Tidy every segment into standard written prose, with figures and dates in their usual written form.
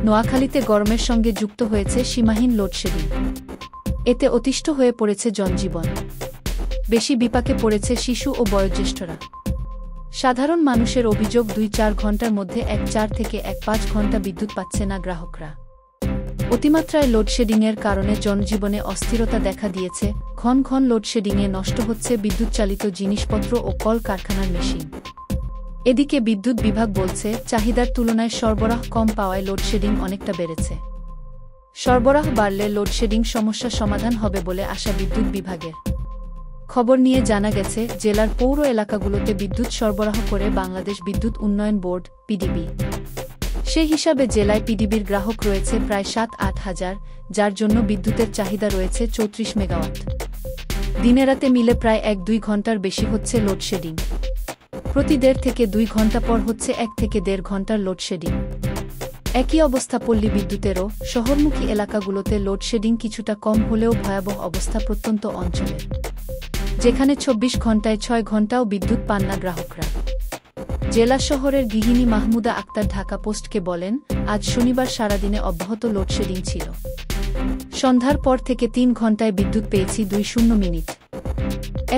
নোয়াখালীতে গরমের সঙ্গে যুক্ত হয়েছে সীমাহীন লোডশেডিং। এতে অতিষ্ঠ হয়ে পড়েছে জনজীবন। বেশি বিপাকে পড়েছে শিশু ও বয়োজ্যেষ্ঠরা। সাধারণ মানুষের অভিযোগ ২-৪ ঘণ্টার মধ্যে ১-৪ থেকে ১-৫ ঘণ্টা বিদ্যুৎ পাচ্ছে না গ্রাহকরা। অতিমাত্রায় লোডশেডিংয়ের কারণে জনজীবনে অস্থিরতা দেখা দিয়েছে। ঘন ঘন লোডশেডিংয়ে নষ্ট হচ্ছে বিদ্যুৎচালিত জিনিসপত্র ও কল কারখানার মেশিন। এদিকে বিদ্যুৎ বিভাগ বলছে, চাহিদার তুলনায় সরবরাহ কম পাওয়ায় লোডশেডিং অনেকটা বেড়েছে। সরবরাহ বাড়লে লোডশেডিং সমস্যা সমাধান হবে বলে আশা বিদ্যুৎ বিভাগের। খবর নিয়ে জানা গেছে, জেলার পৌর এলাকাগুলোতে বিদ্যুৎ সরবরাহ করে বাংলাদেশ বিদ্যুৎ উন্নয়ন বোর্ড (পিডিবি). সেই হিসাবে জেলায় পিডিবির গ্রাহক রয়েছে প্রায় ৭-৮ হাজার, যার জন্য বিদ্যুতের চাহিদা রয়েছে ৩৪ মেগাওয়াট। দিনে রাতে মিলে প্রায় ১-২ ঘণ্টার বেশি হচ্ছে লোডশেডিং। প্রতি ১.৫ থেকে ২ ঘণ্টা পর হচ্ছে ১ থেকে ১.৫ ঘণ্টার লোডশেডিং। একই অবস্থা পল্লী বিদ্যুতেরও। শহরমুখী এলাকাগুলোতে লোডশেডিং কিছুটা কম হলেও ভয়াবহ অবস্থা প্রত্যন্ত অঞ্চলের, যেখানে ২৪ ঘণ্টায় ৬ ঘণ্টাও বিদ্যুৎ পান না গ্রাহকরা। জেলা শহরের গৃহিণী মাহমুদা আক্তার ঢাকা পোস্টকে বলেন, আজ শনিবার সারাদিনে অব্যাহত লোডশেডিং ছিল। সন্ধ্যার পর থেকে ৩ ঘণ্টায় বিদ্যুৎ পেয়েছি ২-০ মিনিট।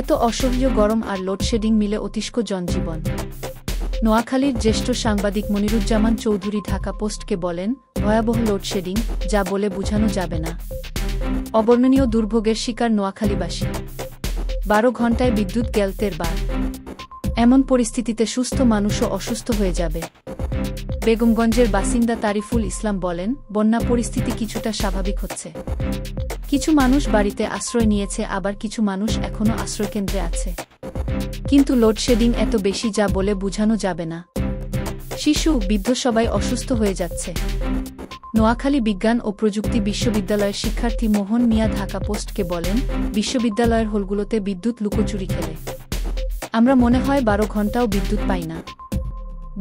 এত অসহ্য গরম আর লোডশেডিং মিলে অতিষ্ক জনজীবন। নোয়াখালীর জ্যেষ্ঠ সাংবাদিক মনিরুজ্জামান চৌধুরী ঢাকা পোস্টকে বলেন, ভয়াবহ লোডশেডিং, যা বলে বোঝানো যাবে না। অবর্ণনীয় দুর্ভোগের শিকার নোয়াখালীবাসী। ১২ ঘণ্টায় বিদ্যুৎ গেল ১৩ বার। এমন পরিস্থিতিতে সুস্থ মানুষও অসুস্থ হয়ে যাবে। বেগমগঞ্জের বাসিন্দা তারিফুল ইসলাম বলেন, বন্যা পরিস্থিতি কিছুটা স্বাভাবিক হচ্ছে। কিছু মানুষ বাড়িতে আশ্রয় নিয়েছে, আবার কিছু মানুষ এখনও আশ্রয়কেন্দ্রে আছে। কিন্তু লোডশেডিং এত বেশি যা বলে বোঝানো যাবে না। শিশু, বৃদ্ধ সবাই অসুস্থ হয়ে যাচ্ছে। নোয়াখালী বিজ্ঞান ও প্রযুক্তি বিশ্ববিদ্যালয়ের শিক্ষার্থী মোহন মিয়া ঢাকা পোস্টকে বলেন, বিশ্ববিদ্যালয়ের হলগুলোতে বিদ্যুৎ লুকোচুরি খেলে আমরা মনে হয় ১২ ঘণ্টাও বিদ্যুৎ পাই না।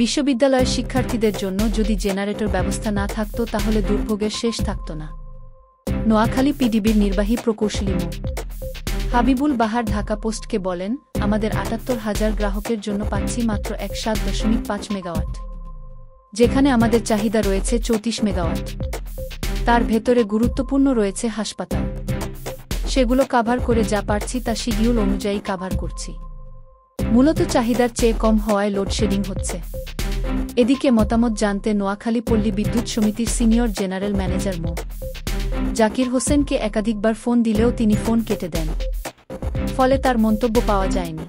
বিশ্ববিদ্যালয়ের শিক্ষার্থীদের জন্য যদি জেনারেটর ব্যবস্থা না থাকত তাহলে দুর্ভোগের শেষ থাকত না। নোয়াখালী পিডিবির নির্বাহী প্রকৌশলী মো. হাবিবুল বাহার ঢাকা পোস্টকে বলেন, আমাদের ৭৮,০০০ গ্রাহকের জন্য পাচ্ছি মাত্র ১৭.৫ মেগাওয়াট, যেখানে আমাদের চাহিদা রয়েছে ৩৪ মেগাওয়াট। তার ভেতরে গুরুত্বপূর্ণ রয়েছে হাসপাতাল। সেগুলো কাভার করে যা পারছি তা শিডিউল অনুযায়ী কাভার করছি। মূলত চাহিদার চেয়ে কম হওয়ায় লোডশেডিং হচ্ছে। এদিকে মতামত জানতে নোয়াখালী পল্লী বিদ্যুৎ সমিতির সিনিয়র জেনারেল ম্যানেজার মো. জাকির হোসেনকে একাধিকবার ফোন দিলেও তিনি ফোন কেটে দেন। ফলে তার মন্তব্য পাওয়া যায়নি।